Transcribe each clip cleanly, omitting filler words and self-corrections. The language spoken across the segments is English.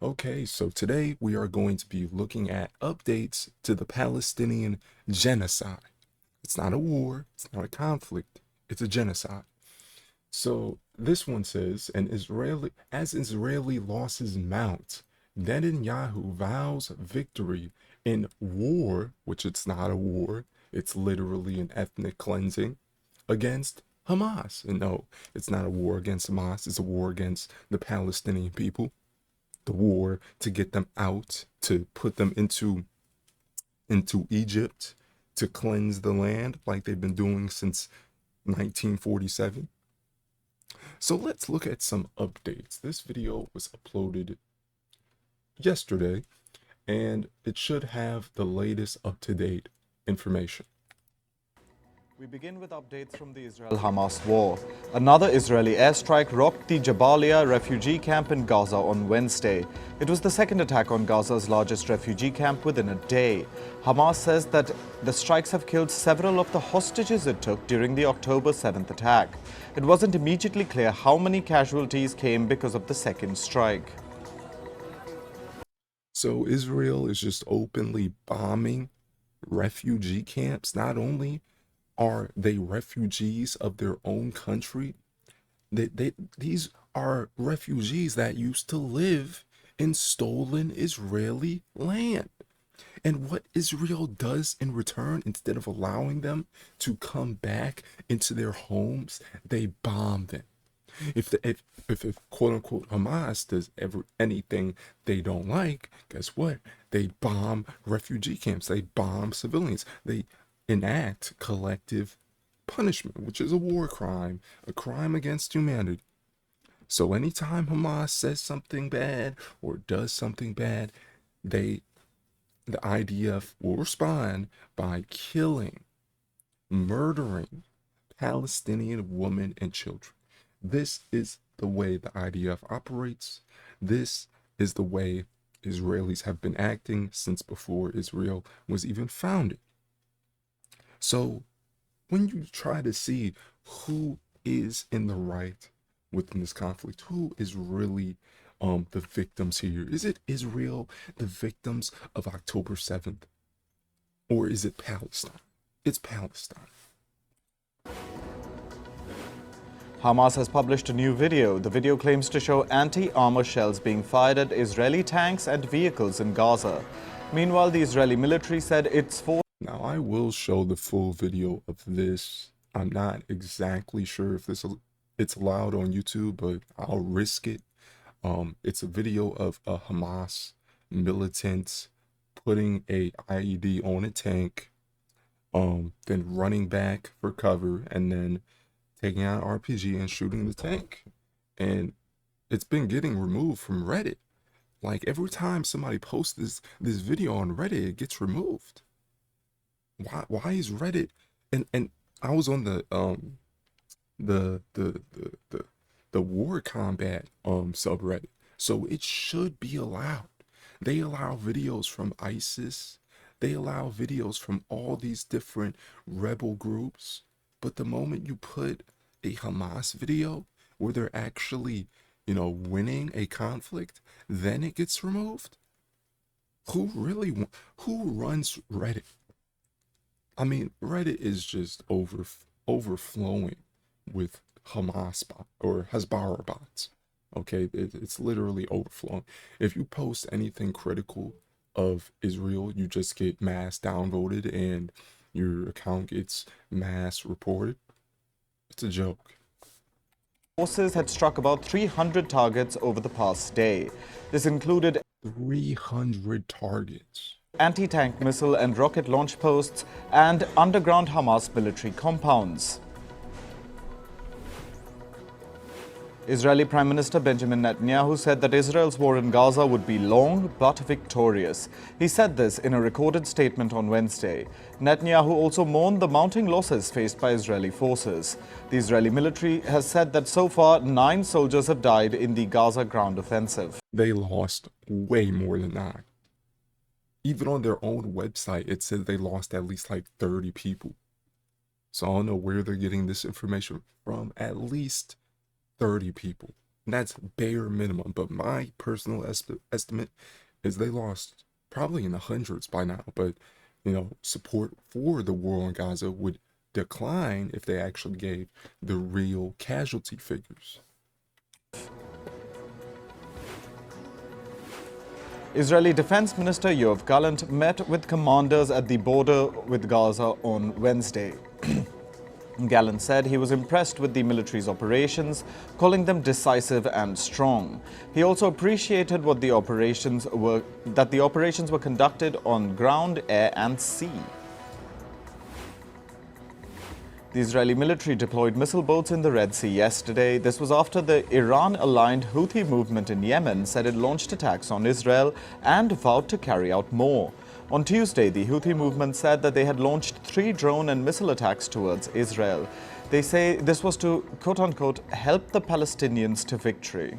Okay, so today we are going to be looking at updates to the Palestinian genocide. It's not a war, it's not a conflict, it's a genocide. So this one says, as Israeli losses mount, Netanyahu vows victory in war, which it's not a war, it's literally an ethnic cleansing, against Hamas. And no, it's not a war against Hamas, it's a war against the Palestinian people. The war to get them out, to put them into Egypt, to cleanse the land like they've been doing since 1947. So let's look at some updates. This video was uploaded yesterday, and it should have the latest up-to-date information. We begin with updates from the Israel-Hamas war. Another Israeli airstrike rocked the Jabalia refugee camp in Gaza on Wednesday. It was the second attack on Gaza's largest refugee camp within a day. Hamas says that the strikes have killed several of the hostages it took during the October 7th attack. It wasn't immediately clear how many casualties came because of the second strike. So Israel is just openly bombing refugee camps. Not only are they refugees of their own country, these are refugees that used to live in stolen Israeli land. And what Israel does in return, instead of allowing them to come back into their homes, they bomb them. If quote unquote Hamas does anything they don't like, guess what? They bomb refugee camps, they bomb civilians, they enact collective punishment, which is a war crime, a crime against humanity. So anytime Hamas says something bad or does something bad, the IDF will respond by killing, murdering Palestinian women and children. This is the way the IDF operates. This is the way Israelis have been acting since before Israel was even founded. So when you try to see who is in the right within this conflict, who is really the victims here? Is it Israel, the victims of October 7th? Or is it Palestine? It's Palestine. Hamas has published a new video. The video claims to show anti-armor shells being fired at Israeli tanks and vehicles in Gaza. Meanwhile, the Israeli military said its forces... Now, I will show the full video of this. I'm not exactly sure if it's allowed on YouTube, but I'll risk it. It's a video of a Hamas militant putting a IED on a tank, then running back for cover, and then taking out RPG and shooting the tank. And it's been getting removed from Reddit. Like every time somebody posts this video on Reddit, it gets removed. Why is Reddit? And I was on the war combat subreddit, so it should be allowed. They allow videos from ISIS, they allow videos from all these different rebel groups, but the moment you put a Hamas video where they're actually, winning a conflict, then it gets removed. Who runs Reddit? I mean, Reddit is just overflowing with Hezbollah bots. Okay, it's literally overflowing. If you post anything critical of Israel, you just get mass downvoted and your account gets mass reported. It's a joke. Forces had struck about 300 targets over the past day. This included 300 targets. Anti-tank missile and rocket launch posts and underground Hamas military compounds. Israeli Prime Minister Benjamin Netanyahu said that Israel's war in Gaza would be long but victorious. He said this in a recorded statement on Wednesday. Netanyahu also mourned the mounting losses faced by Israeli forces. The Israeli military has said that so far 9 soldiers have died in the Gaza ground offensive. They lost way more than 9. Even on their own website, it said they lost at least like 30 people. So I don't know where they're getting this information from. At least 30 people. That's bare minimum. But my personal estimate is they lost probably in the hundreds by now. But, support for the war on Gaza would decline if they actually gave the real casualty figures. Israeli Defense Minister Yoav Gallant met with commanders at the border with Gaza on Wednesday. Gallant said he was impressed with the military's operations, calling them decisive and strong. He also appreciated that the operations were conducted on ground, air and sea. The Israeli military deployed missile boats in the Red Sea yesterday. This was after the Iran-aligned Houthi movement in Yemen said it launched attacks on Israel and vowed to carry out more. On Tuesday, the Houthi movement said that they had launched 3 drone and missile attacks towards Israel. They say this was to, quote-unquote, help the Palestinians to victory.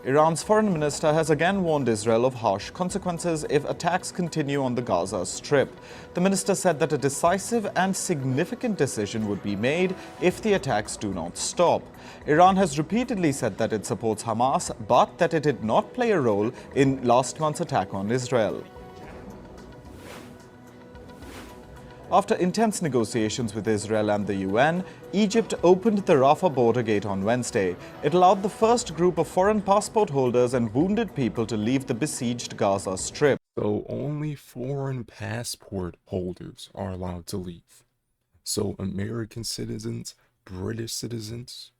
Iran's foreign minister has again warned Israel of harsh consequences if attacks continue on the Gaza Strip. The minister said that a decisive and significant decision would be made if the attacks do not stop. Iran has repeatedly said that it supports Hamas, but that it did not play a role in last month's attack on Israel. After intense negotiations with Israel and the UN, Egypt opened the Rafah border gate on Wednesday. It allowed the first group of foreign passport holders and wounded people to leave the besieged Gaza Strip. So only foreign passport holders are allowed to leave. So American citizens, British citizens,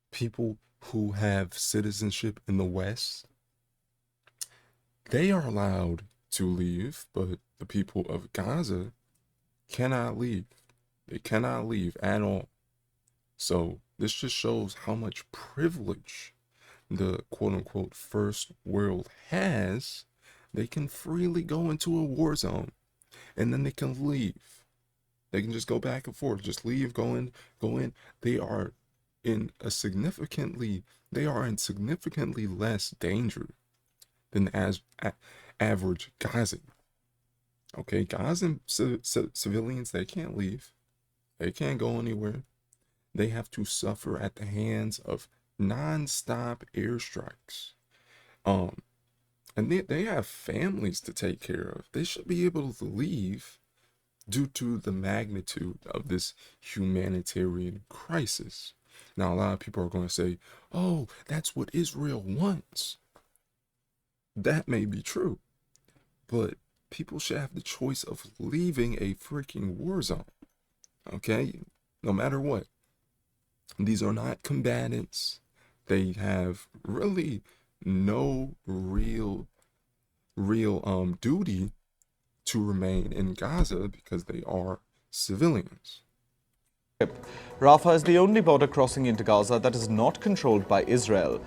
people who have citizenship in the West, they are allowed to leave, but the people of Gaza cannot leave. They cannot leave at all. So this just shows how much privilege the quote-unquote first world has. They can freely go into a war zone and then they can leave. They can just go back and forth, just leave, go in, go in. They are in significantly less danger than average Gazan. Okay, Gazan civilians, they can't leave. They can't go anywhere. They have to suffer at the hands of non-stop airstrikes. And they have families to take care of. They should be able to leave due to the magnitude of this humanitarian crisis. Now, a lot of people are going to say, oh, that's what Israel wants. That may be true, but people should have the choice of leaving a freaking war zone. Okay? No matter what. These are not combatants. They have really no real duty to remain in Gaza because they are civilians. Rafah is the only border crossing into Gaza that is not controlled by Israel.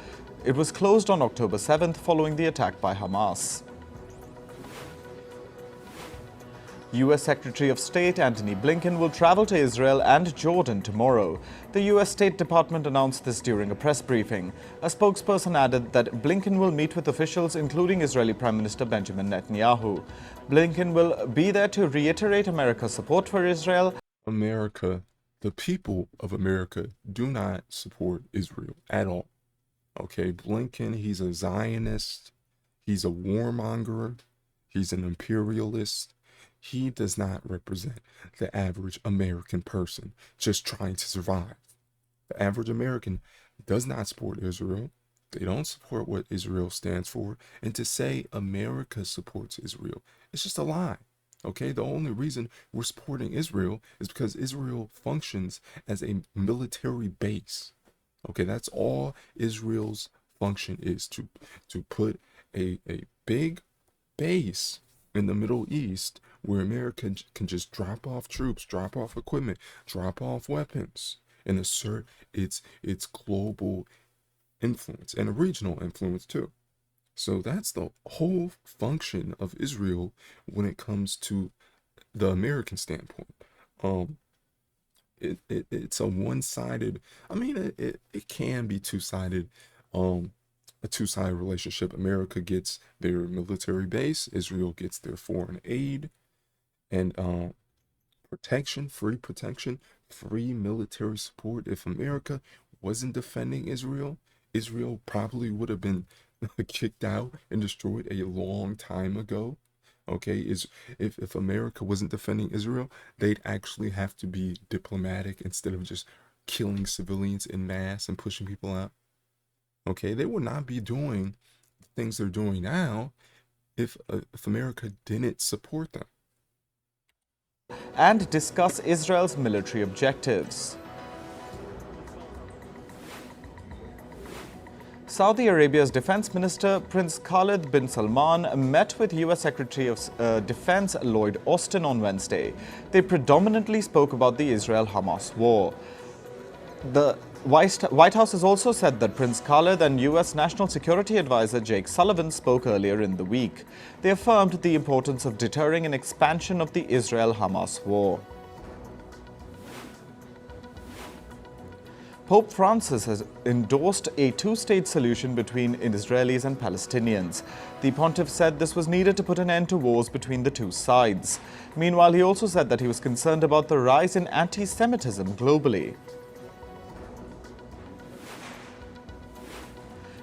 It was closed on October 7th following the attack by Hamas. U.S. Secretary of State Antony Blinken will travel to Israel and Jordan tomorrow. The U.S. State Department announced this during a press briefing. A spokesperson added that Blinken will meet with officials, including Israeli Prime Minister Benjamin Netanyahu. Blinken will be there to reiterate America's support for Israel. America, the people of America, do not support Israel at all. Okay, Blinken, he's a Zionist, he's a warmonger, he's an imperialist. He does not represent the average American person just trying to survive. The average American does not support Israel. They don't support what Israel stands for. And to say America supports Israel, it's just a lie. Okay, the only reason we're supporting Israel is because Israel functions as a military base. Okay, that's all Israel's function is, to put a big base in the Middle East where America can just drop off troops, drop off equipment, drop off weapons, and assert its global influence and a regional influence too. So that's the whole function of Israel when it comes to the American standpoint. It's a one-sided, I mean, it can be two-sided, a two-sided relationship. America gets their military base, Israel gets their foreign aid and protection, free protection free military support. If America wasn't defending Israel, Israel probably would have been kicked out and destroyed a long time ago. Okay, is if America wasn't defending Israel, they'd actually have to be diplomatic instead of just killing civilians in mass and pushing people out. Okay, they would not be doing things they're doing now if America didn't support them. And discuss Israel's military objectives. Saudi Arabia's Defense Minister Prince Khalid bin Salman met with US Secretary of Defense Lloyd Austin on Wednesday. They predominantly spoke about the Israel-Hamas war. The White House has also said that Prince Khalid and US National Security Advisor Jake Sullivan spoke earlier in the week. They affirmed the importance of deterring an expansion of the Israel-Hamas war. Pope Francis has endorsed a two-state solution between Israelis and Palestinians. The pontiff said this was needed to put an end to wars between the two sides. Meanwhile, he also said that he was concerned about the rise in anti-Semitism globally.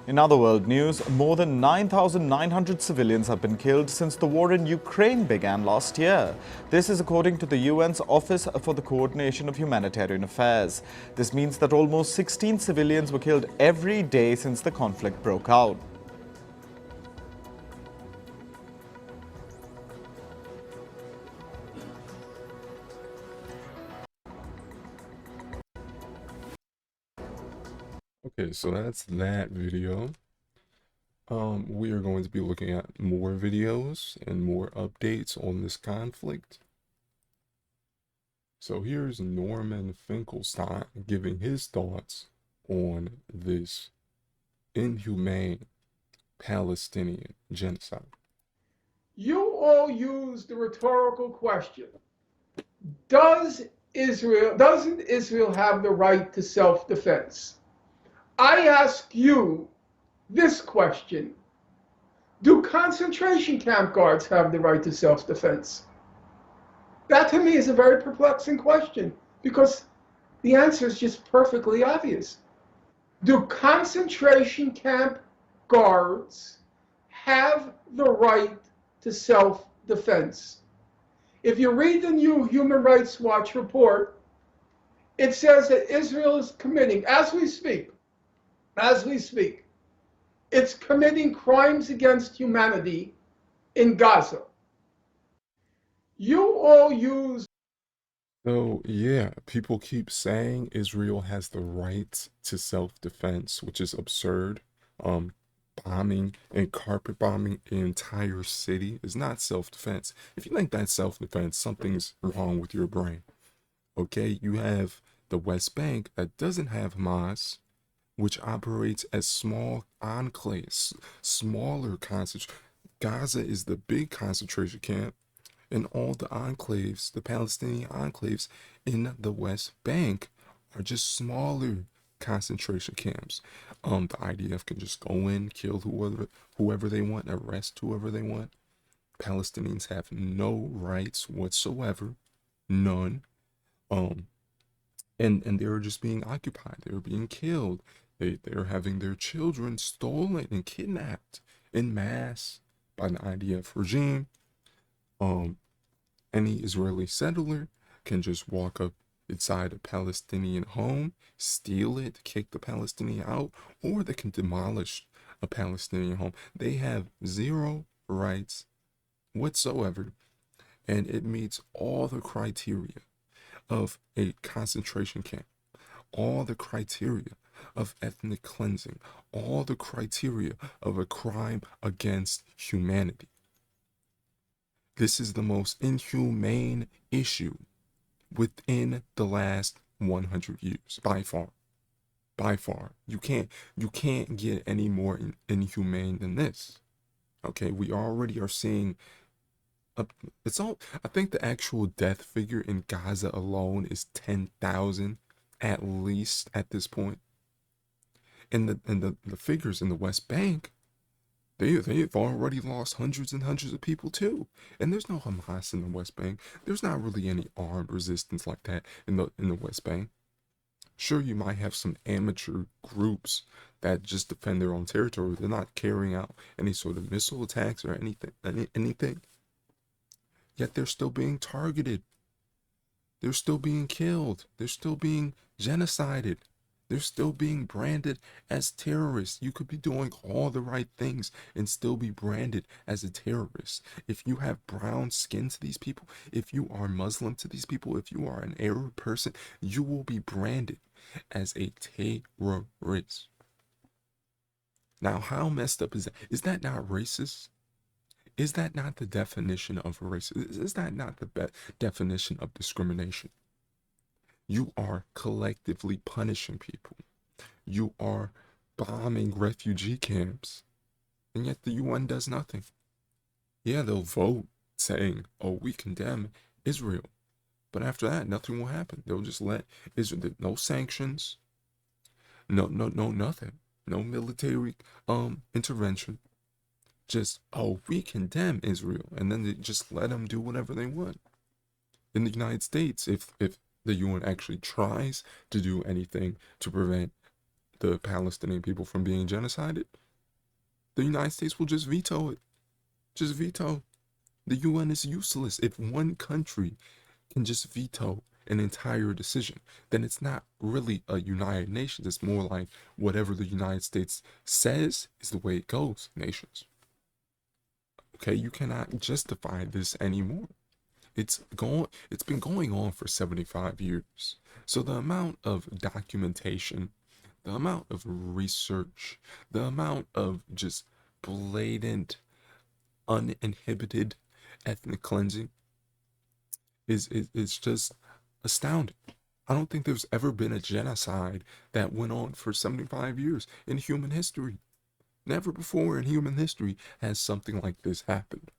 In other world news, more than 9,900 civilians have been killed since the war in Ukraine began last year. This is according to the UN's Office for the Coordination of Humanitarian Affairs. This means that almost 16 civilians were killed every day since the conflict broke out. Okay, so that's that video. We are going to be looking at more videos and more updates on this conflict. So here's Norman Finkelstein giving his thoughts on this inhumane Palestinian genocide. You all use the rhetorical question, doesn't Israel have the right to self-defense? I ask you this question, do concentration camp guards have the right to self-defense? That to me is a very perplexing question because the answer is just perfectly obvious. Do concentration camp guards have the right to self-defense? If you read the new Human Rights Watch report, it says that Israel is committing, as we speak, it's committing crimes against humanity in Gaza. You all use... So yeah, people keep saying Israel has the right to self-defense, which is absurd. Bombing and carpet bombing the entire city is not self-defense. If you think that's self-defense, something's wrong with your brain. Okay, you have the West Bank that doesn't have Hamas, which operates as small enclaves, smaller concentration. Gaza is the big concentration camp, and all the enclaves, the Palestinian enclaves in the West Bank, are just smaller concentration camps. The IDF can just go in, kill whoever they want, arrest whoever they want. Palestinians have no rights whatsoever, none. And they're just being occupied. They're being killed. They're having their children stolen and kidnapped in mass by the IDF regime. Any Israeli settler can just walk up inside a Palestinian home, steal it, kick the Palestinian out, or they can demolish a Palestinian home. They have zero rights whatsoever, and it meets all the criteria of a concentration camp, all the criteria of ethnic cleansing, all the criteria of a crime against humanity. This is the most inhumane issue within the last 100 years, by far. By far. You can't get any more inhumane than this. Okay, we already are seeing I think the actual death figure in Gaza alone is 10,000 at least at this point. And the figures in the West Bank They've already lost hundreds and hundreds of people too. And there's no Hamas in the West Bank. There's not really any armed resistance like that in the West Bank. Sure, you might have some amateur groups that just defend their own territory. They're not carrying out any sort of missile attacks or anything. Yet they're still being targeted. They're still being killed. They're still being genocided. They're still being branded as terrorists. You could be doing all the right things and still be branded as a terrorist. If you have brown skin to these people, if you are Muslim to these people, if you are an Arab person, you will be branded as a terrorist. Now, how messed up is that? Is that not racist? Is that not the definition of racism? Is that not the definition of discrimination? You are collectively punishing people. You are bombing refugee camps. And yet the UN does nothing. Yeah, they'll vote saying, oh, we condemn Israel. But after that, nothing will happen. They'll just let Israel, no sanctions, nothing. No military intervention. Just, oh, we condemn Israel. And then they just let them do whatever they want. In the United States, if the UN actually tries to do anything to prevent the Palestinian people from being genocided, the United States will just veto it. Just veto. The UN is useless. If one country can just veto an entire decision, then it's not really a United Nations. It's more like whatever the United States says is the way it goes, nations. Okay, you cannot justify this anymore. It's been going on for 75 years. So the amount of documentation, the amount of research, the amount of just blatant, uninhibited ethnic cleansing is just astounding. I don't think there's ever been a genocide that went on for 75 years in human history. Never before in human history has something like this happened.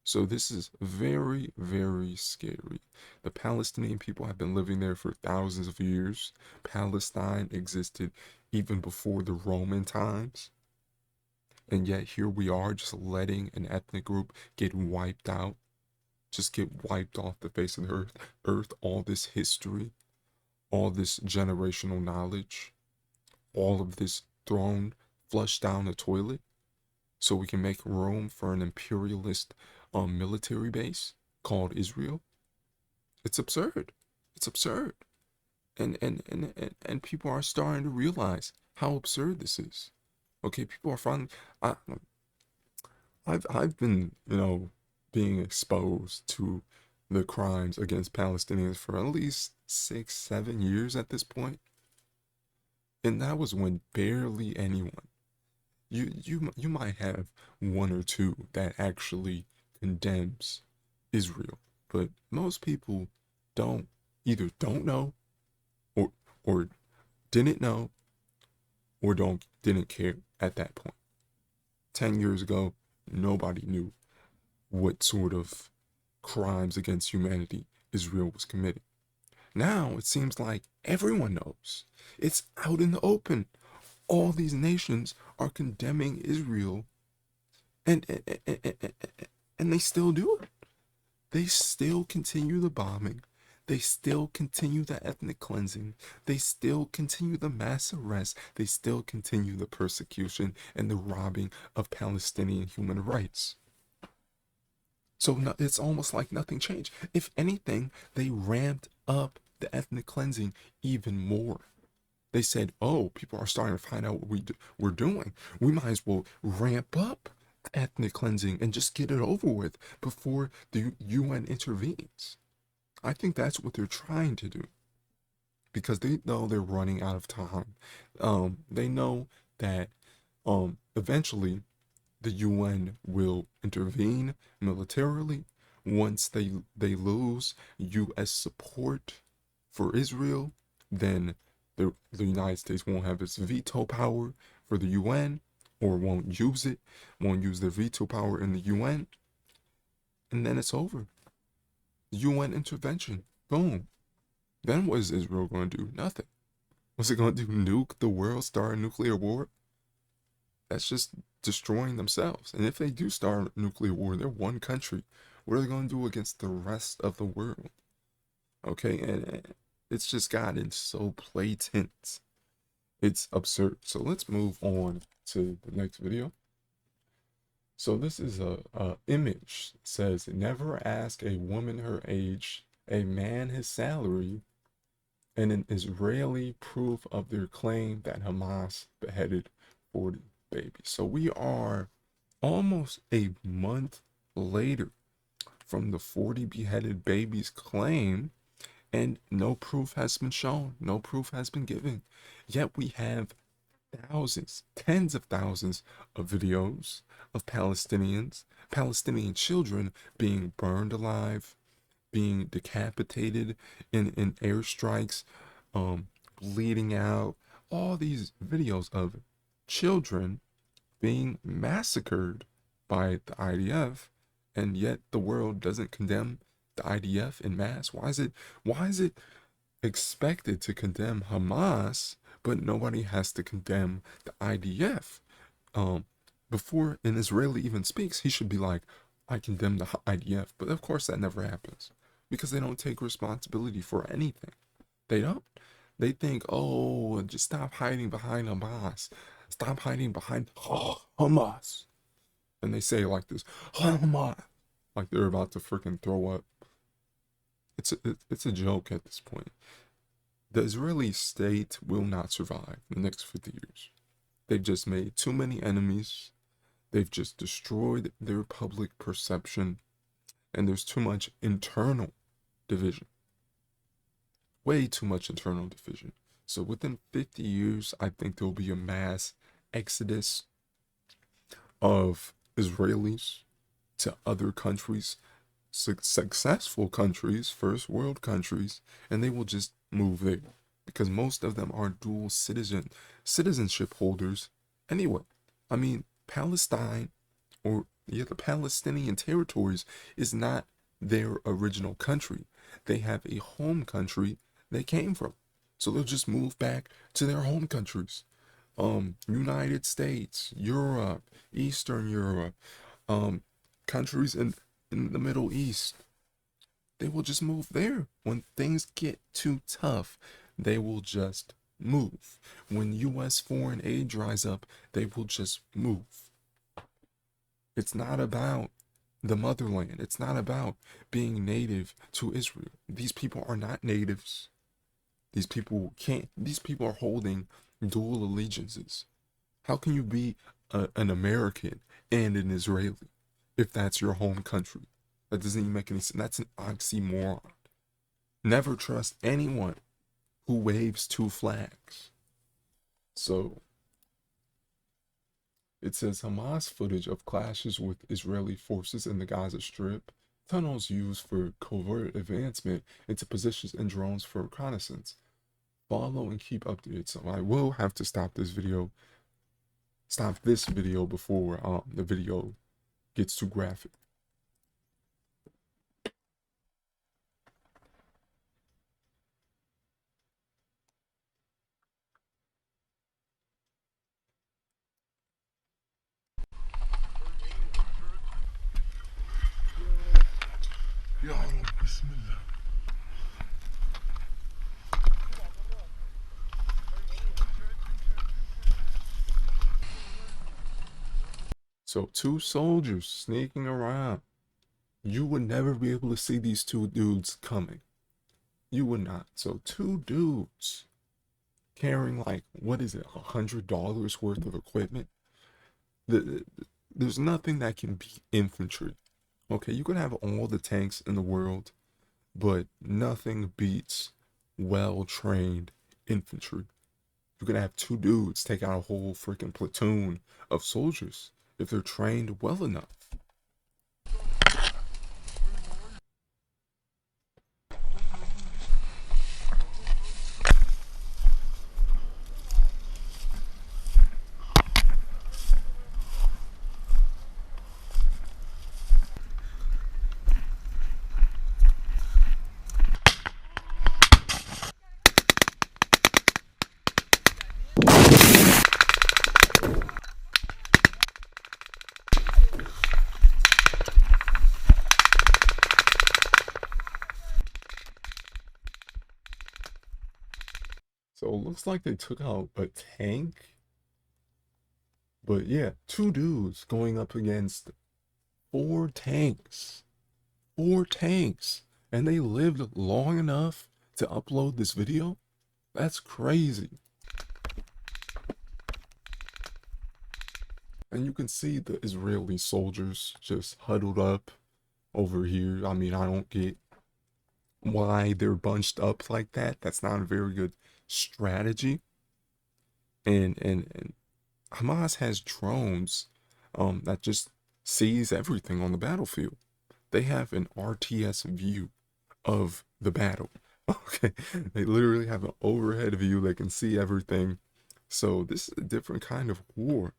So this is very, very scary. The Palestinian people have been living there for thousands of years. Palestine existed even before the Roman times. And yet here we are just letting an ethnic group get wiped out. Just get wiped off the face of the earth. All this history, all this generational knowledge, all of this thrown, flushed down the toilet so we can make room for an imperialist military base called Israel. It's absurd. It's absurd. And people are starting to realize how absurd this is. Okay, people are finally I've been, being exposed to the crimes against Palestinians for at least 6-7 years at this point. And that was when barely anyone. You might have one or two that actually condemns Israel, but most people either don't know or didn't know or didn't care at that point. 10 years ago, nobody knew what sort of crimes against humanity Israel was committing. Now it seems like everyone knows. It's out in the open. All these nations are condemning Israel, and they still do it. They still continue the bombing. They still continue the ethnic cleansing. They still continue the mass arrests. They still continue the persecution and the robbing of Palestinian human rights. So it's almost like nothing changed. If anything, they ramped up the ethnic cleansing even more. They said, oh, people are starting to find out what we're doing. We might as well ramp up ethnic cleansing and just get it over with before the UN intervenes. I think that's what they're trying to do because they know they're running out of time. They know that eventually the UN will intervene militarily once they lose US support for Israel. Then the United States won't have its veto power for the UN, or won't use their veto power in the UN, and then it's over. UN intervention, boom. Then what is Israel going to do? Nothing. What's it going to do? Nuke the world, start a nuclear war? That's just destroying themselves. And if they do start a nuclear war, they're one country. What are they going to do against the rest of the world? Okay, and it's just gotten so blatant. It's absurd. So let's move on to the next video. So this is a image. It says, never ask a woman her age, a man his salary, and an Israeli proof of their claim that Hamas beheaded 40 babies. So we are almost a month later from the 40 beheaded babies claim, and no proof has been shown. No proof has been given. Yet we have thousands, tens of thousands of videos of Palestinian children being burned alive, being decapitated in airstrikes, bleeding out. All these videos of children being massacred by the IDF, and yet the world doesn't condemn the IDF in mass. Why is it expected to condemn Hamas, but nobody has to condemn the IDF? Before an Israeli even speaks, he should be like, I condemn the IDF. But of course that never happens, because they don't take responsibility for anything. They don't. They think, oh, just stop hiding behind Hamas. Stop hiding behind Hamas. And they say like this, Hamas, like they're about to freaking throw up. It's a joke at this point. The Israeli state will not survive in the next 50 years. They've just made too many enemies. They've just destroyed their public perception. And there's too much internal division. Way too much internal division. So within 50 years, I think there'll be a mass exodus of Israelis to other countries, successful countries, first world countries, and they will just move there because most of them are dual citizenship holders anyway. I mean, Palestine, or the Palestinian territories, is not their original country. They have a home country they came from, so they'll just move back to their home countries. United States, Europe, Eastern Europe, countries in the Middle East, they will just move there. When things get too tough, they will just move. When U.S. foreign aid dries up, they will just move. It's not about the motherland. It's not about being native to Israel. These people are not natives. These people are holding dual allegiances. How can you be an American and an Israeli if that's your home country? That doesn't even make any sense. That's an oxymoron. Never trust anyone who waves two flags. So it says Hamas footage of clashes with Israeli forces in the Gaza Strip, tunnels used for covert advancement into positions, and drones for reconnaissance. Follow and keep updated. So I will have to stop this video before the video gets too graphic. So two soldiers sneaking around. You would never be able to see these two dudes coming. You would not. So two dudes carrying like, what is it, $100 worth of equipment. There's nothing that can beat infantry. Okay, you can have all the tanks in the world, but nothing beats well-trained infantry. You can have two dudes take out a whole freaking platoon of soldiers if they're trained well enough. looks like they took out a tank. But yeah, two dudes going up against four tanks. Four tanks. And they lived long enough to upload this video? That's crazy. And you can see the Israeli soldiers just huddled up over here. I mean, I don't get why they're bunched up like that. That's not a very good strategy. And Hamas has drones that just sees everything on the battlefield. They have an RTS view of the battle. Okay, they literally have an overhead view. They can see everything. So this is a different kind of war.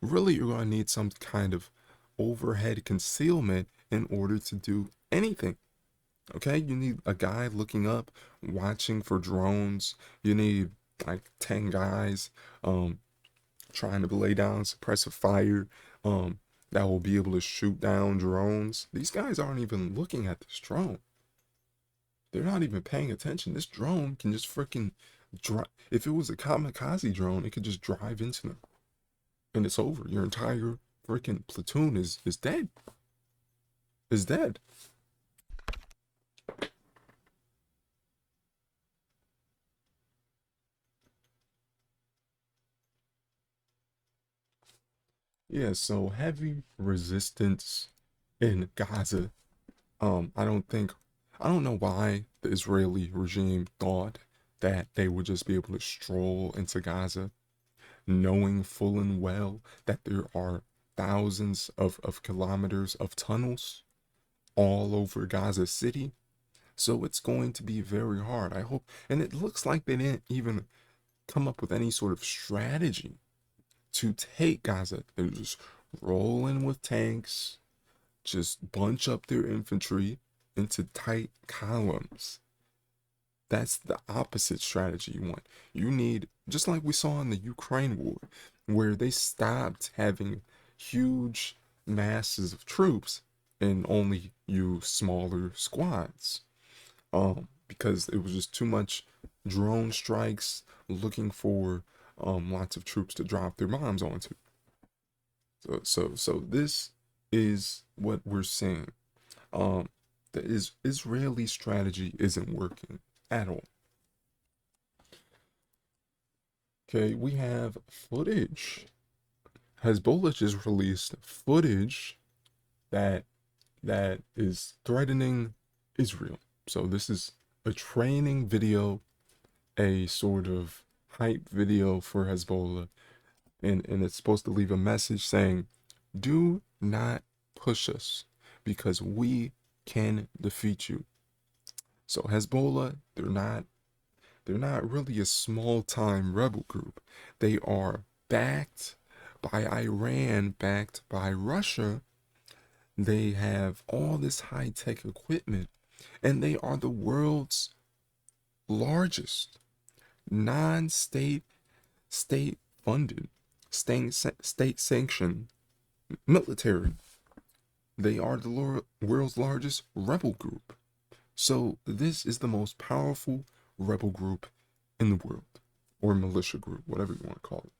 Really, you're going to need some kind of overhead concealment in order to do anything. Okay, you need a guy looking up, watching for drones. You need like 10 guys trying to lay down suppressive fire that will be able to shoot down drones. These guys aren't even looking at this drone. They're not even paying attention. This drone can just freaking drive. If it was a kamikaze drone, it could just drive into them. And it's over. Your entire freaking platoon is dead. Is dead. Yeah, so heavy resistance in Gaza. I don't know why the Israeli regime thought that they would just be able to stroll into Gaza, knowing full and well that there are thousands of kilometers of tunnels all over Gaza City. So it's going to be very hard, I hope. And it looks like they didn't even come up with any sort of strategy to take Gaza. They're just rolling with tanks, just bunch up their infantry into tight columns. That's the opposite strategy you want. You need, just like we saw in the Ukraine war, where they stopped having huge masses of troops and only use smaller squads. Because it was just too much drone strikes looking for lots of troops to drop their bombs onto. So this is what we're seeing. The Israeli strategy isn't working at all. Okay, we have footage. Hezbollah just released footage that is threatening Israel. So this is a training video, a sort of hype video for Hezbollah, and it's supposed to leave a message saying, do not push us because we can defeat you. So Hezbollah, they're not really a small-time rebel group. They are backed by Iran, backed by Russia. They have all this high-tech equipment, and they are the world's largest non-state, state-funded, state-sanctioned military. They are the world's largest rebel group. So this is the most powerful rebel group in the world, or militia group, whatever you want to call it.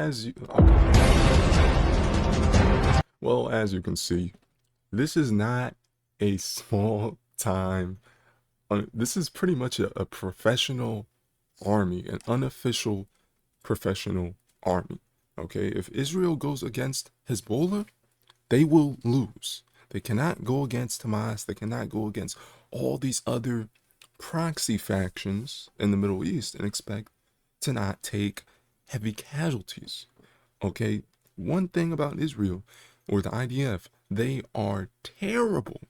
as you can see, this is not a small time. This is pretty much a professional army, an unofficial professional army. Okay, if Israel goes against Hezbollah, they will lose. They cannot go against Hamas. They cannot go against all these other proxy factions in the Middle East and expect to not take heavy casualties. Okay, one thing about Israel or the IDF, they are terrible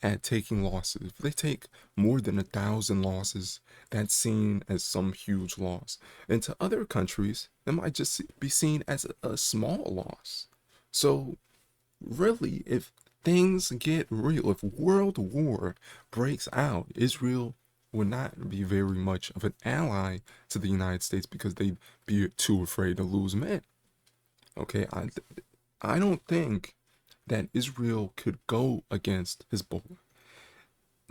at taking losses. If they take more than 1,000 losses, that's seen as some huge loss. And to other countries, it might just be seen as a small loss. So really, if things get real, if world war breaks out, Israel would not be very much of an ally to the United States because they'd be too afraid to lose men. Okay, I don't think that Israel could go against Hezbollah.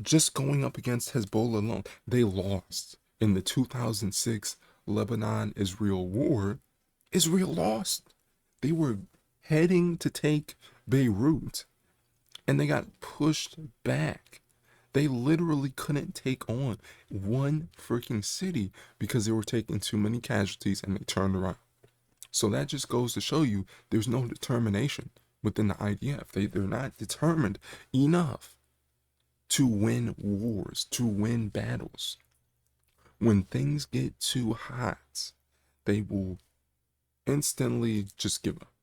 Just going up against Hezbollah alone, they lost in the 2006 Lebanon-Israel war. Israel lost. They were heading to take Beirut, and they got pushed back. They literally couldn't take on one freaking city because they were taking too many casualties, and they turned around. So that just goes to show you there's no determination within the IDF. They're not determined enough to win wars, to win battles. When things get too hot, they will instantly just give up.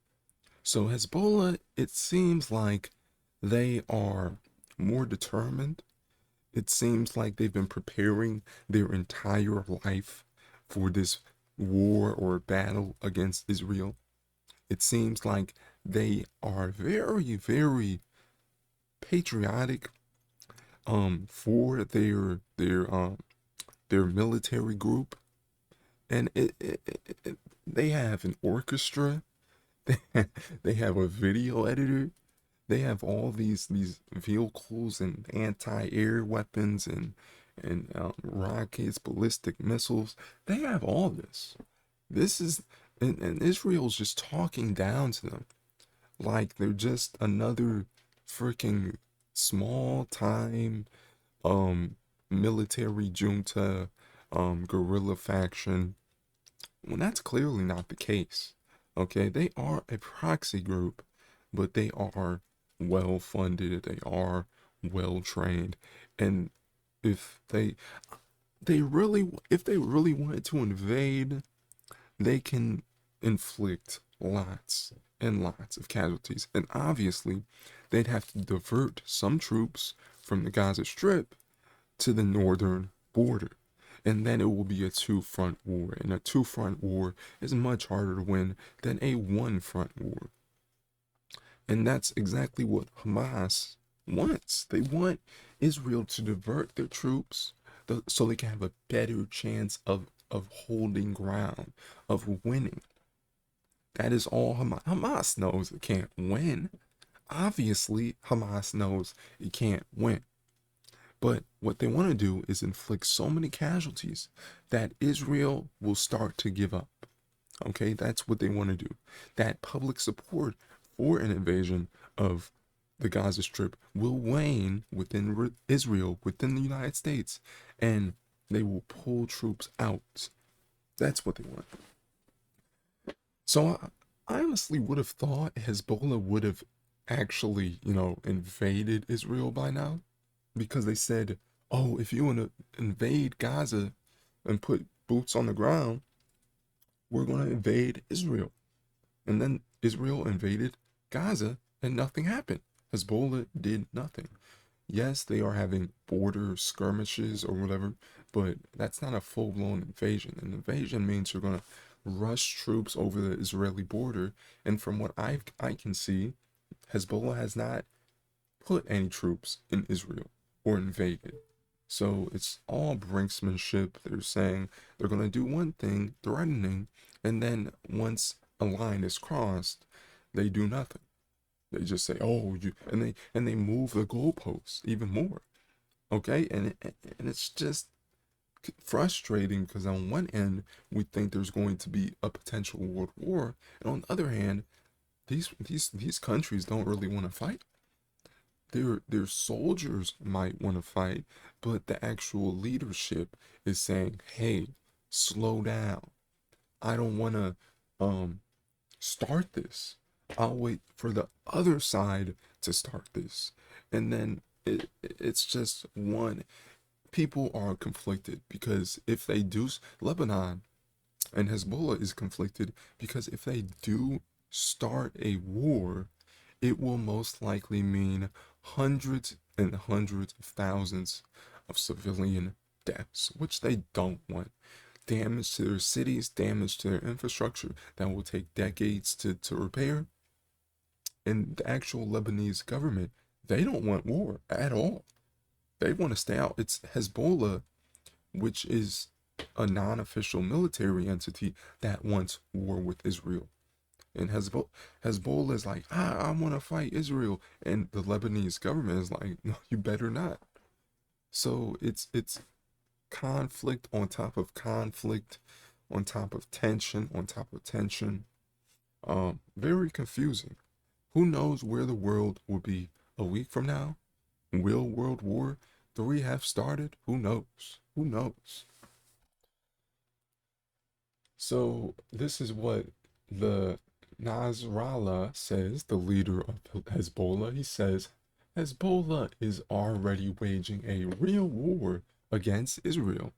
So Hezbollah, it seems like they are more determined. It seems like they've been preparing their entire life for this war or battle against Israel. It seems like they are very, very patriotic for their military group, and they have an orchestra. They have a video editor. They have all these vehicles and anti-air weapons and rockets, ballistic missiles. They have all this. This is and Israel's just talking down to them like they're just another freaking small time military junta guerrilla faction, when that's clearly not the case. Okay, they are a proxy group, but they are well funded, they are well trained, and if they really wanted to invade, they can inflict lots and lots of casualties. And obviously, they'd have to divert some troops from the Gaza Strip to the northern border. And then it will be a two-front war. And a two-front war is much harder to win than a one-front war. And that's exactly what Hamas wants. They want Israel to divert their troops so they can have a better chance of holding ground, of winning. That is all Hamas. Hamas knows it can't win. Obviously, Hamas knows it can't win. But what they want to do is inflict so many casualties that Israel will start to give up. Okay, that's what they want to do. That public support for an invasion of the Gaza Strip will wane within Israel, within the United States, and they will pull troops out. That's what they want. So I honestly would have thought Hezbollah would have actually, invaded Israel by now, because they said, oh, if you invade Gaza and put boots on the ground, we're going to invade Israel. And then Israel invaded Gaza and nothing happened. Hezbollah did nothing. Yes, they are having border skirmishes or whatever, but that's not a full-blown invasion. An invasion means you're going to rush troops over the Israeli border, and from what I can see, Hezbollah has not put any troops in Israel or invaded. So it's all brinksmanship. They're saying they're going to do one thing, threatening, and then once a line is crossed, they do nothing. They just say, "Oh, and they move the goalposts even more." Okay, and it's just frustrating because on one end we think there's going to be a potential world war, and on the other hand, these countries don't really want to fight. Their soldiers might want to fight, but the actual leadership is saying, "Hey, slow down. I don't want to start this. I'll wait for the other side to start this." And then it's just one. People are conflicted because if they do, Lebanon and Hezbollah is conflicted because if they do start a war, it will most likely mean hundreds and hundreds of thousands of civilian deaths, which they don't want. Damage to their cities, damage to their infrastructure that will take decades to repair. And the actual Lebanese government, they don't want war at all. They want to stay out. It's Hezbollah, which is a non-official military entity that wants war with Israel. And Hezbollah is like, I want to fight Israel. And the Lebanese government is like, no, you better not. So it's conflict on top of conflict, on top of tension, on top of tension. Very confusing. Who knows where the world will be a week from now? Will World War III have started? Who knows? Who knows? So this is what the Nasrallah says, the leader of Hezbollah. He says, Hezbollah is already waging a real war against Israel.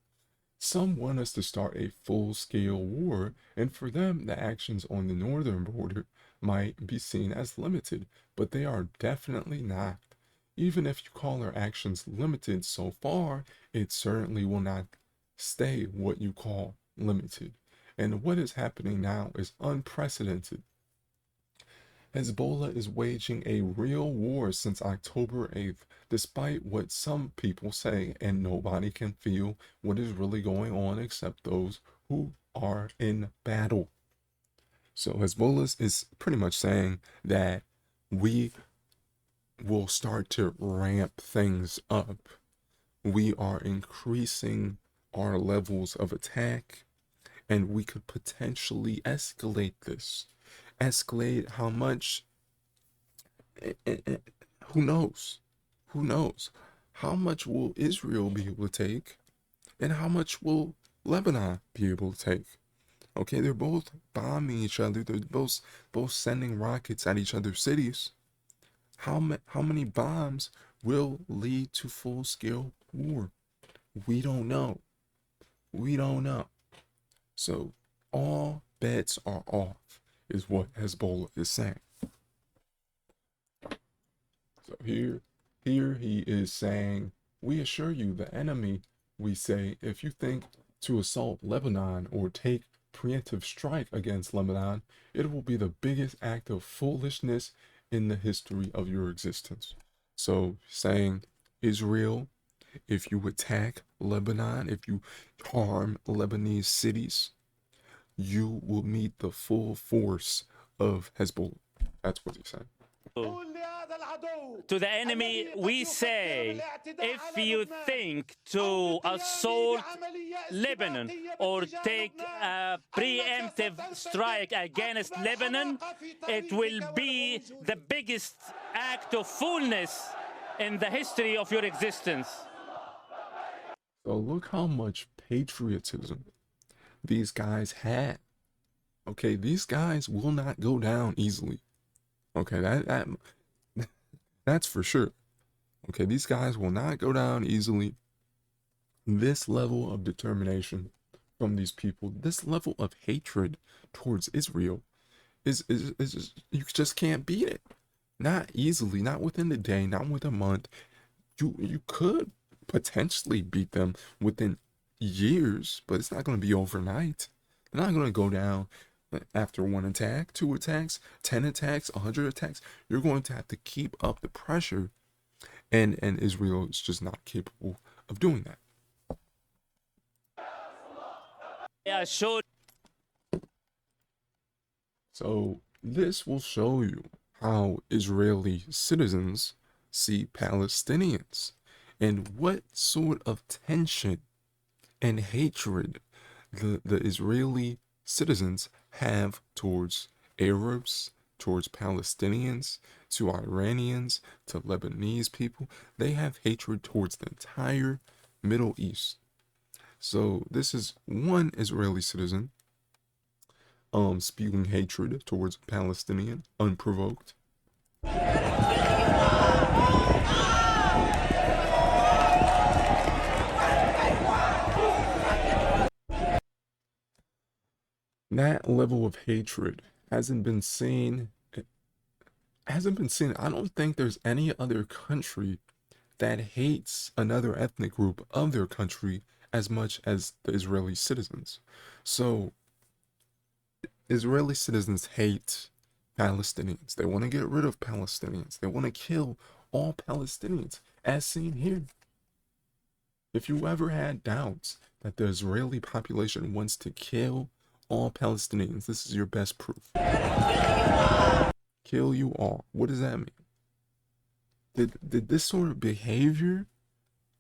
Some want us to start a full-scale war, and for them, the actions on the northern border might be seen as limited, but they are definitely not. Even if you call our actions limited so far, it certainly will not stay what you call limited. And what is happening now is unprecedented. Hezbollah is waging a real war since October 8th, despite what some people say, and nobody can feel what is really going on except those who are in battle. So Hezbollah is pretty much saying that we will start to ramp things up. We are increasing our levels of attack, and we could potentially escalate this. Escalate how much? Who knows? Who knows? How much will Israel be able to take? And how much will Lebanon be able to take? Okay, they're both bombing each other. They're both sending rockets at each other's cities. How many bombs will lead to full-scale war? We don't know. We don't know. So all bets are off, is what Hezbollah is saying. So here he is saying, we assure you, the enemy, we say, if you think to assault Lebanon or take preemptive strike against Lebanon, it will be the biggest act of foolishness in the history of your existence. So saying, Israel, if you attack Lebanon, if you harm Lebanese cities, you will meet the full force of Hezbollah. That's what he's saying. To the enemy, we say, if you think to assault Lebanon or take a preemptive strike against Lebanon, it will be the biggest act of foolishness in the history of your existence. So look how much patriotism these guys have. Okay, these guys will not go down easily. Okay, that's for sure. Okay, these guys will not go down easily. This level of determination from these people, this level of hatred towards Israel is just, you just can't beat it. Not easily, not within the day, not within a month. You could potentially beat them within years, but it's not going to be overnight. They're not going to go down after one attack, 2 attacks, 10 attacks, 100 attacks. You're going to have to keep up the pressure, and Israel is just not capable of doing that. Yeah, sure. So this will show you how Israeli citizens see Palestinians and what sort of tension and hatred the Israeli citizens have towards Arabs, towards Palestinians, to Iranians, to Lebanese people. They have hatred towards the entire Middle East. So this is one Israeli citizen spewing hatred towards a Palestinian unprovoked. That level of hatred hasn't been seen. I don't think there's any other country that hates another ethnic group of their country as much as the Israeli citizens. So Israeli citizens hate Palestinians. They want to get rid of Palestinians. They want to kill all Palestinians, as seen here. If you ever had doubts that the Israeli population wants to kill all Palestinians, this is your best proof. Kill you all. What does that mean? Did this sort of behavior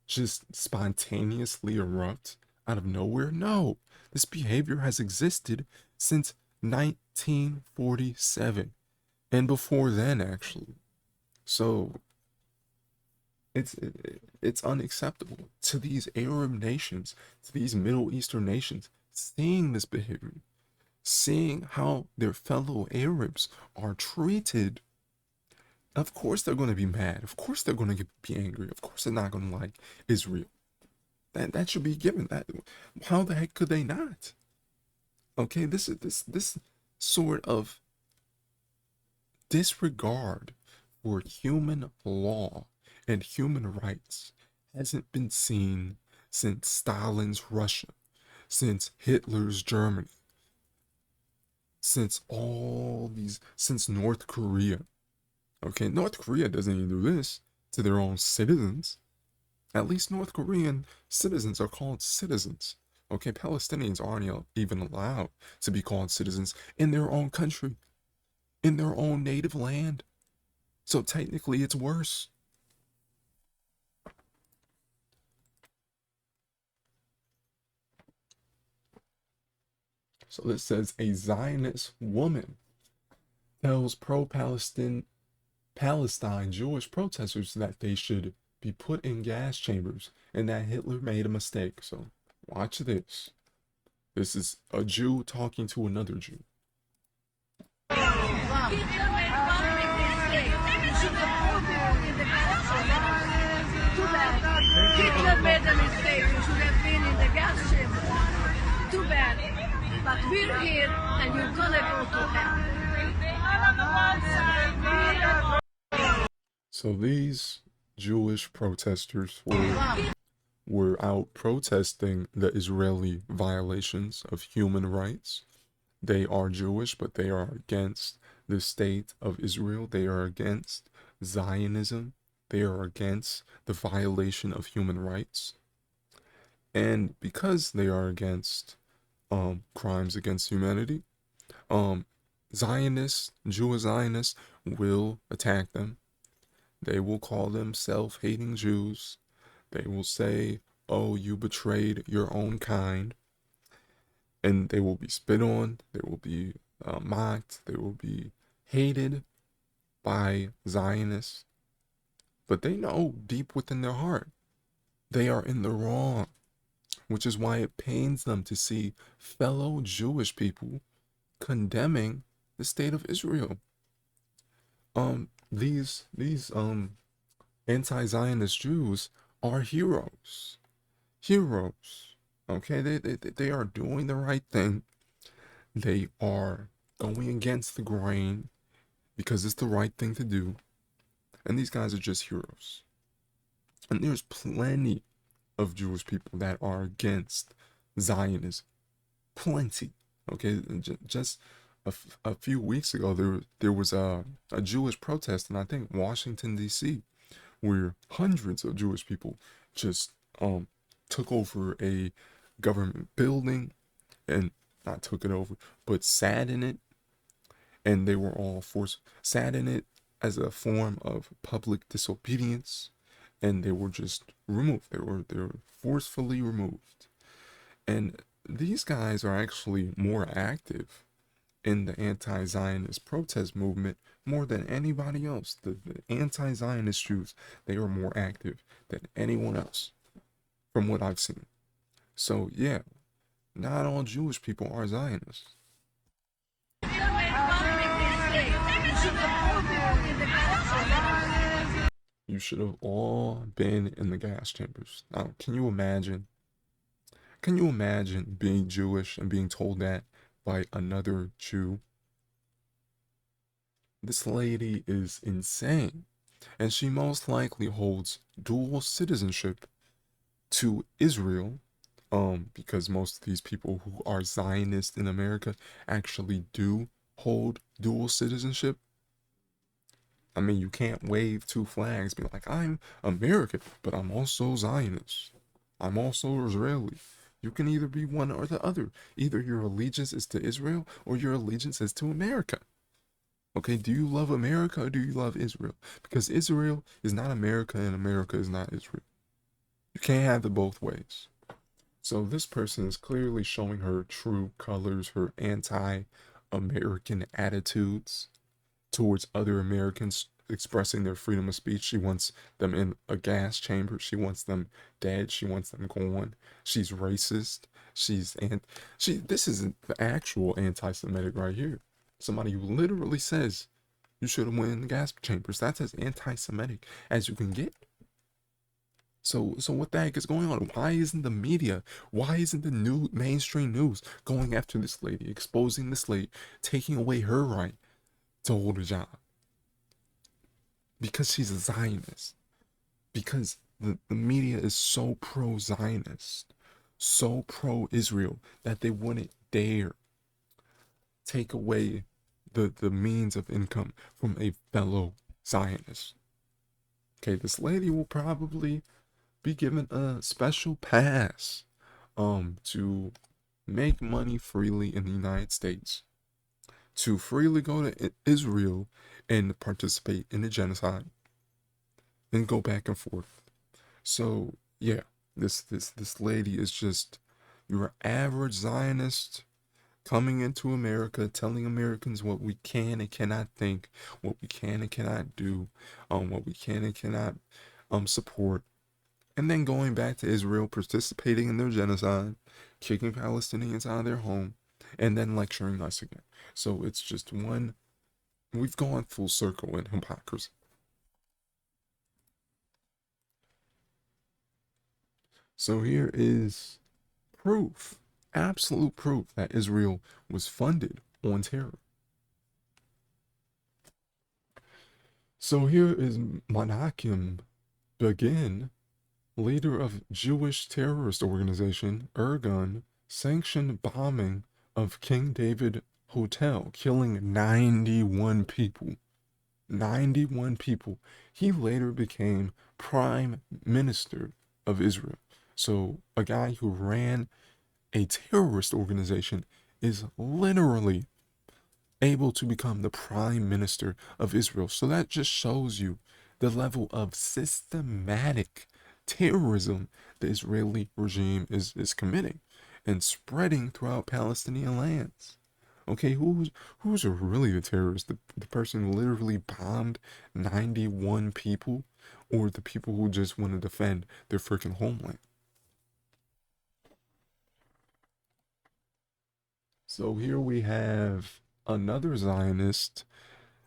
just spontaneously erupt out of nowhere? No. This behavior has existed since 1947 and before then, actually. So it's unacceptable to these Arab nations, to these Middle Eastern nations, seeing this behavior, seeing how their fellow Arabs are treated. Of course they're going to be mad. Of course they're going to be angry. Of course they're not going to like Israel. That should be given. That how the heck could they not? Okay, this sort of disregard for human law and human rights hasn't been seen since Stalin's Russia, since Hitler's Germany, since North Korea. Okay, North Korea doesn't even do this to their own citizens. At least North Korean citizens are called citizens. Okay, Palestinians aren't even allowed to be called citizens in their own country, in their own native land. So technically it's worse. So this says a Zionist woman tells Palestine Jewish protesters that they should be put in gas chambers and that Hitler made a mistake. So watch this. This is a Jew talking to another Jew. Hitler made a mistake. You should have been in the gas chamber. Too bad. But we're here and you're gonna go to hell. So these Jewish protesters were out protesting the Israeli violations of human rights. They are Jewish, but they are against the state of Israel. They are against Zionism. They are against the violation of human rights. And because they are against crimes against humanity, Jewish Zionists will attack them. They will call them self-hating Jews. They will say, oh, you betrayed your own kind. And they will be spit on. They will be mocked. They will be hated by Zionists. But they know deep within their heart they are in the wrong, which is why it pains them to see fellow Jewish people condemning the state of Israel. These anti-Zionist Jews are heroes. Heroes. Okay, they are doing the right thing. They are going against the grain because it's the right thing to do. And these guys are just heroes. And there's plenty of Jewish people that are against Zionism. Plenty. Okay, just a few weeks ago, there was a Jewish protest in, I think, Washington, D.C., where hundreds of Jewish people just took over a government building, and not took it over, but sat in it, and they were all sat in it as a form of public disobedience, and they were just removed. They were forcefully removed. And these guys are actually more active in the anti-Zionist protest movement more than anybody else. The anti-Zionist Jews, they are more active than anyone else from what I've seen. So yeah, not all Jewish people are Zionists. You should have all been in the gas chambers. Now, can you imagine? Can you imagine being Jewish and being told that by another Jew? This lady is insane. And she most likely holds dual citizenship to Israel, because most of these people who are Zionists in America actually do hold dual citizenship. I mean, you can't wave two flags, be like, I'm American, but I'm also Zionist. I'm also Israeli. You can either be one or the other. Either your allegiance is to Israel or your allegiance is to America. Okay, do you love America or do you love Israel? Because Israel is not America and America is not Israel. You can't have it both ways. So this person is clearly showing her true colors, her anti-American attitudes towards other Americans expressing their freedom of speech. She wants them in a gas chamber. She wants them dead. She wants them gone. She's racist. This is the actual anti-Semitic right here. Somebody who literally says you should have went in the gas chambers. That's as anti-Semitic as you can get. So what the heck is going on? Why isn't the media, why isn't the new mainstream news going after this lady, exposing this lady, taking away her right to hold a job? Because she's a Zionist. Because the media is so pro-Zionist, so pro-Israel, that they wouldn't dare take away the means of income from a fellow Zionist. Okay, this lady will probably be given a special pass to make money freely in the United States, to freely go to Israel and participate in the genocide and go back and forth. So yeah, this lady is just your average Zionist coming into America, telling Americans what we can and cannot think, what we can and cannot do, what we can and cannot support, and then going back to Israel, participating in their genocide, kicking Palestinians out of their home, and then lecturing us again. So it's just we've gone full circle in hypocrisy. So here is proof, absolute proof, that Israel was funded on terror. So here is Menachem Begin, leader of Jewish terrorist organization Irgun, sanctioned bombing of King David Hotel, killing 91 people. 91 people. He later became prime minister of Israel. So a guy who ran a terrorist organization is literally able to become the prime minister of Israel. So that just shows you the level of systematic terrorism the Israeli regime is committing and spreading throughout Palestinian lands. Okay, who's really the terrorist? The person who literally bombed 91 people, or the people who just want to defend their freaking homeland? So here we have another Zionist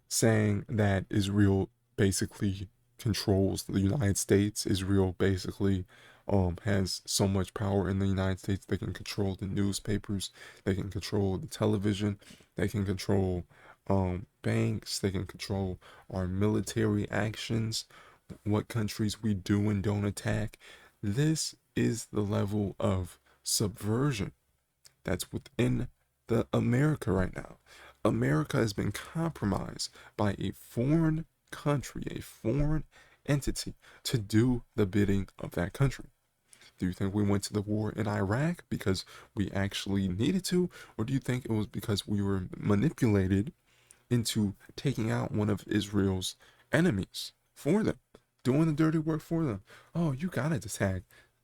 saying that Israel basically controls the United States. Israel basically has so much power in the United States. They can control the newspapers, they can control the television, they can control banks, they can control our military actions, what countries we do and don't attack. This is the level of subversion that's within the America right now. America has been compromised by a foreign country, a foreign entity, to do the bidding of that country. Do you think we went to the war in Iraq because we actually needed to? Or do you think it was because we were manipulated into taking out one of Israel's enemies for them, doing the dirty work for them? Oh, you gotta attack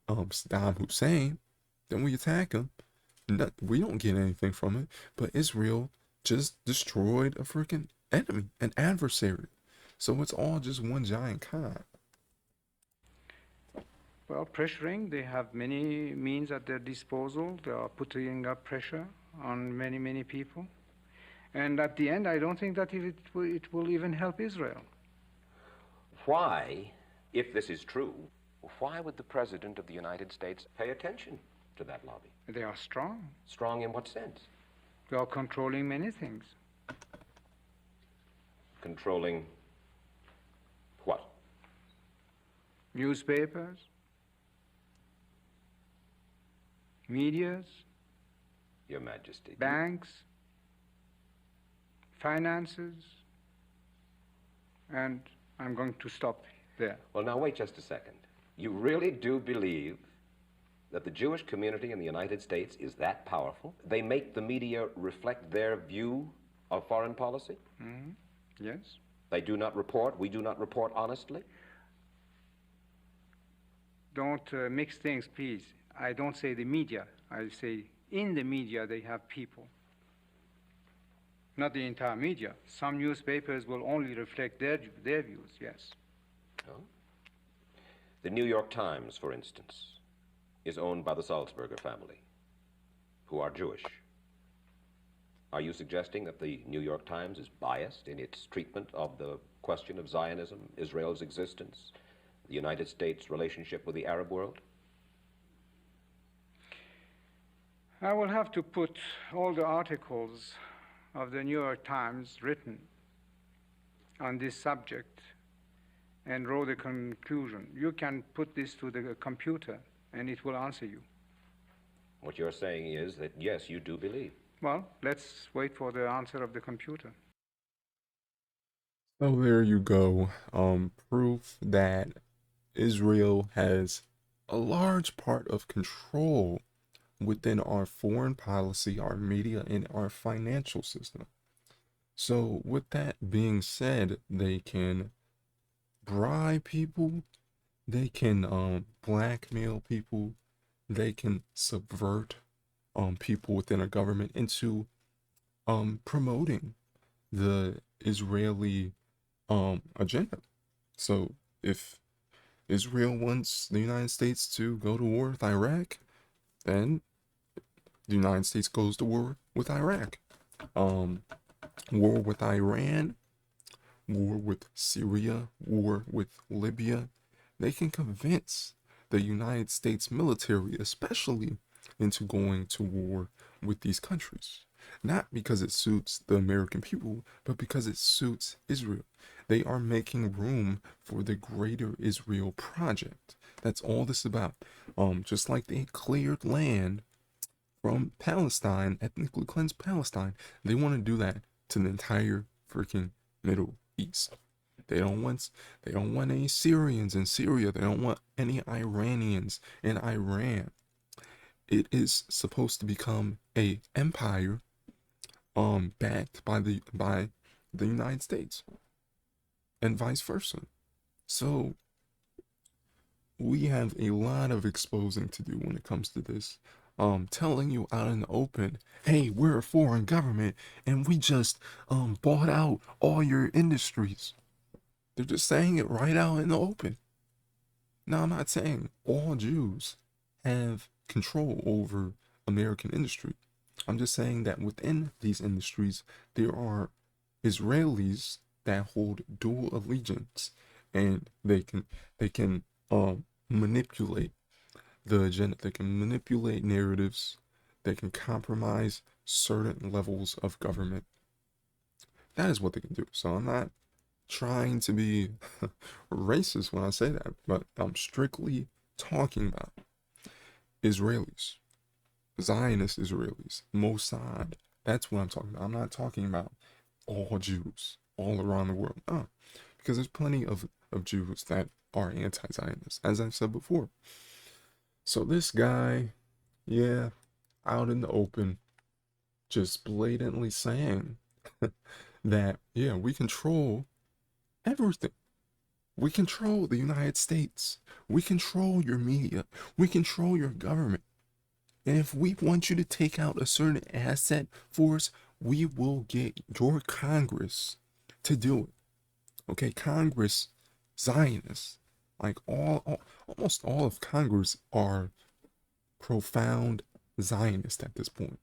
Saddam Hussein. Then we attack them. We don't get anything from it. But Israel just destroyed a freaking enemy, an adversary. So it's all just one giant con. Well, pressuring, they have many means at their disposal. They are putting up pressure on many, many people. And at the end, I don't think that it will even help Israel. Why, if this is true, why would the President of the United States pay attention to that lobby? They are strong. Strong in what sense? They are controlling many things. Controlling what? Newspapers, medias, Your Majesty. banks, finances, and I'm going to stop there. Well, now wait just a second. You really do believe that the Jewish community in the United States is that powerful? They make the media reflect their view of foreign policy? Mm-hmm. Yes. They do not report, we do not report honestly? Don't mix things, please. I don't say the media. I say in the media they have people. Not the entire media. Some newspapers will only reflect their views, yes. Oh. The New York Times, for instance, is owned by the Sulzberger family, who are Jewish. Are you suggesting that the New York Times is biased in its treatment of the question of Zionism, Israel's existence, the United States' relationship with the Arab world? I will have to put all the articles of the New York Times written on this subject and draw the conclusion. You can put this to the computer and it will answer you. What you're saying is that, yes, you do believe. Well, let's wait for the answer of the computer. So there you go. Proof that Israel has a large part of control within our foreign policy, our media, and our financial system. So with that being said, they can bribe people, they can blackmail people, they can subvert people within a government into promoting the Israeli agenda. So if Israel wants the United States to go to war with Iraq, then the United States goes to war with Iraq. War with Iran, war with Syria, war with Libya. They can convince the United States military, especially, into going to war with these countries. Not because it suits the American people, but because it suits Israel. They are making room for the greater Israel project. That's all this is about. Just like they cleared land from Palestine, ethnically cleansed Palestine, they want to do that to the entire freaking Middle East. They don't want any Syrians in Syria. They don't want any Iranians in Iran. It is supposed to become a empire backed by the United States and vice versa. So we have a lot of exposing to do when it comes to this. Telling you out in the open, hey, we're a foreign government and we just bought out all your industries. They're just saying it right out in the open. Now, I'm not saying all Jews have control over American industry. I'm just saying that within these industries, there are Israelis that hold dual allegiance, and they can manipulate the agenda. They can manipulate narratives. They can compromise certain levels of government. That is what they can do. So I'm not trying to be racist when I say that, but I'm strictly talking about Israelis, Zionist Israelis, Mossad. That's what I'm talking about. I'm not talking about all Jews all around the world. No, because there's plenty of Jews that are anti-Zionist, as I've said before. So this guy, yeah, out in the open, just blatantly saying that, yeah, we control everything. We control the United States. We control your media. We control your government. And if we want you to take out a certain asset for us, we will get your Congress to do it. Okay, Congress, Zionists, like almost all of Congress are profound Zionists at this point.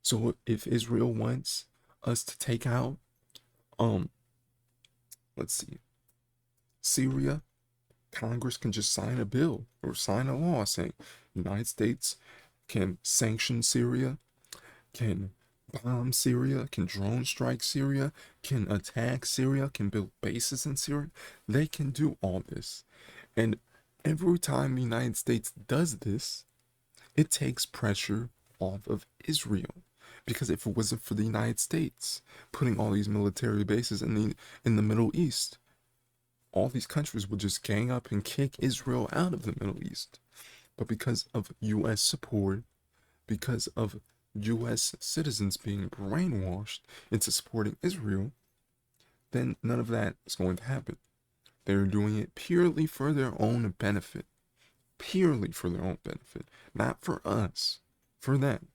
So if Israel wants us to take out, let's see, Syria, Congress can just sign a bill or sign a law saying the United States can sanction Syria, can bomb Syria, can drone strike Syria, can attack Syria, can build bases in Syria. They can do all this. And every time the United States does this, it takes pressure off of Israel. Because if it wasn't for the United States putting all these military bases in the Middle East, all these countries would just gang up and kick Israel out of the Middle East. But because of U.S. support, because of U.S. citizens being brainwashed into supporting Israel, then none of that is going to happen. They're doing it purely for their own benefit. Purely for their own benefit. Not for us. For them.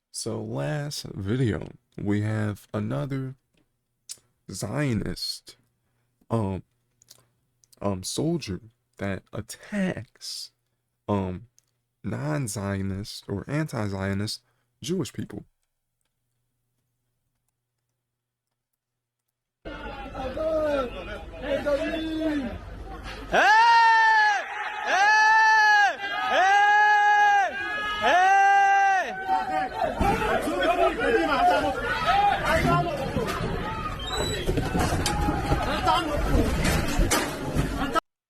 So last video, we have another Zionist soldier that attacks non-Zionist or anti-Zionist Jewish people.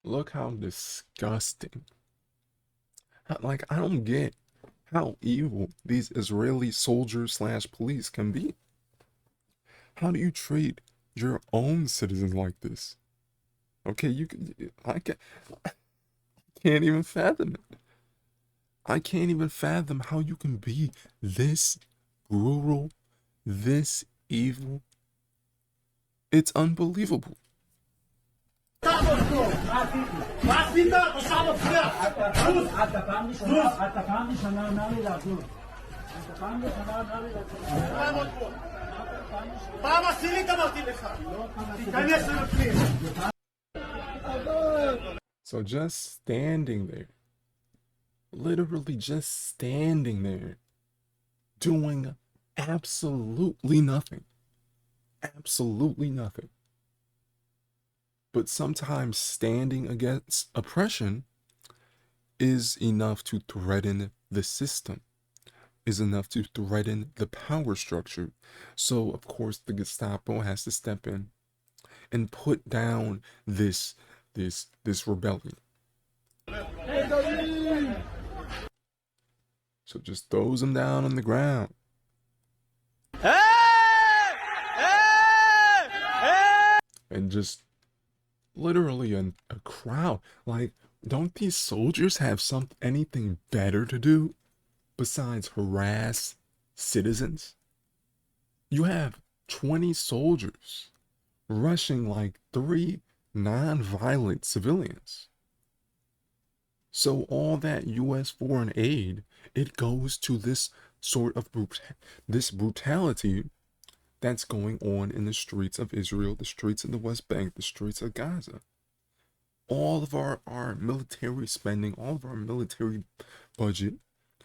Look how disgusting. Like, I don't get how evil these Israeli soldiers / police can be. How do you treat your own citizens like this? Okay, I can't even fathom it. I can't even fathom how you can be this brutal, this evil. It's unbelievable. So just standing there, literally just standing there, doing absolutely nothing. Absolutely nothing. But sometimes standing against oppression is enough to threaten the system, is enough to threaten the power structure. So, of course, the Gestapo has to step in and put down this rebellion. So just throws them down on the ground. And just literally a crowd. Like, don't these soldiers have anything better to do besides harass citizens? You have 20 soldiers rushing like 3 non-violent civilians. So all that U.S. foreign aid, it goes to this sort of brutality that's going on in the streets of Israel, the streets of the West Bank, the streets of Gaza. All of our military spending, all of our military budget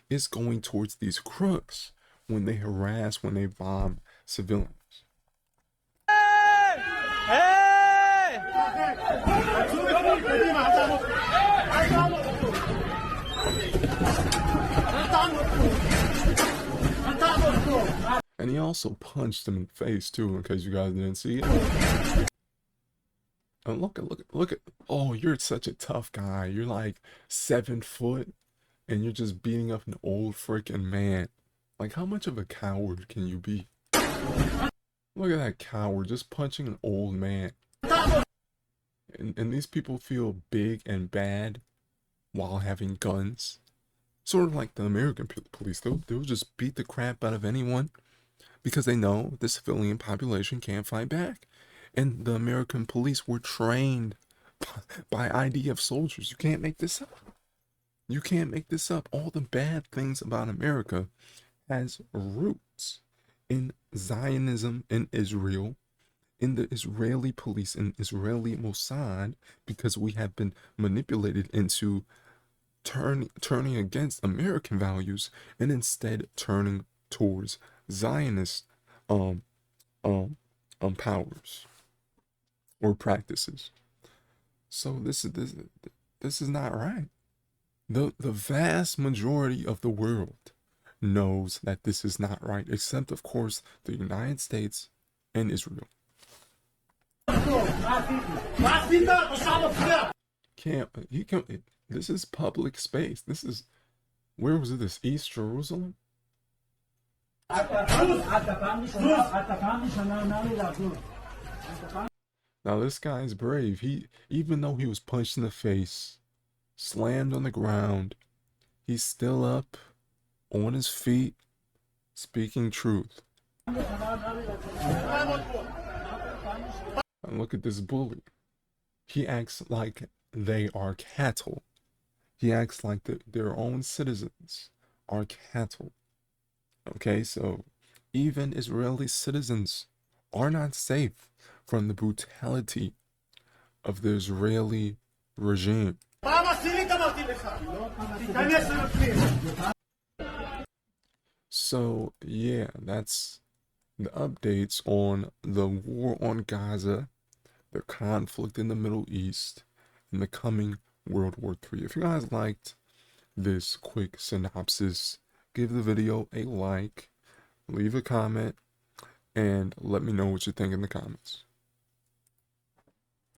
is going towards these crooks when they harass, when they bomb civilians. And he also punched him in the face too, in case you guys didn't see it. And look at, oh, you're such a tough guy. You're like 7 foot and you're just beating up an old freaking man. Like, how much of a coward can you be? Look at that coward just punching an old man. And these people feel big and bad while having guns. Sort of like the American police. They'll just beat the crap out of anyone because they know the civilian population can't fight back. And the American police were trained by IDF soldiers. You can't make this up. You can't make this up. All the bad things about America has roots in Zionism in Israel, in the Israeli police and Israeli Mossad, because we have been manipulated into turning against American values and instead turning towards Zionist um powers or practices. So this is not right. The vast majority of the world knows that this is not right, except of course the United States and Israel. This is public space. This is, where was it? This East Jerusalem? Now this guy's brave. Even though he was punched in the face, slammed on the ground, he's still up on his feet, speaking truth. And look at this bully. He acts like they are cattle. He acts like their own citizens are cattle. Okay, so even Israeli citizens are not safe from the brutality of the Israeli regime. So yeah, that's the updates on the war on Gaza, the conflict in the Middle East, and the coming World War III. If you guys liked this quick synopsis, give the video a like, leave a comment, and let me know what you think in the comments.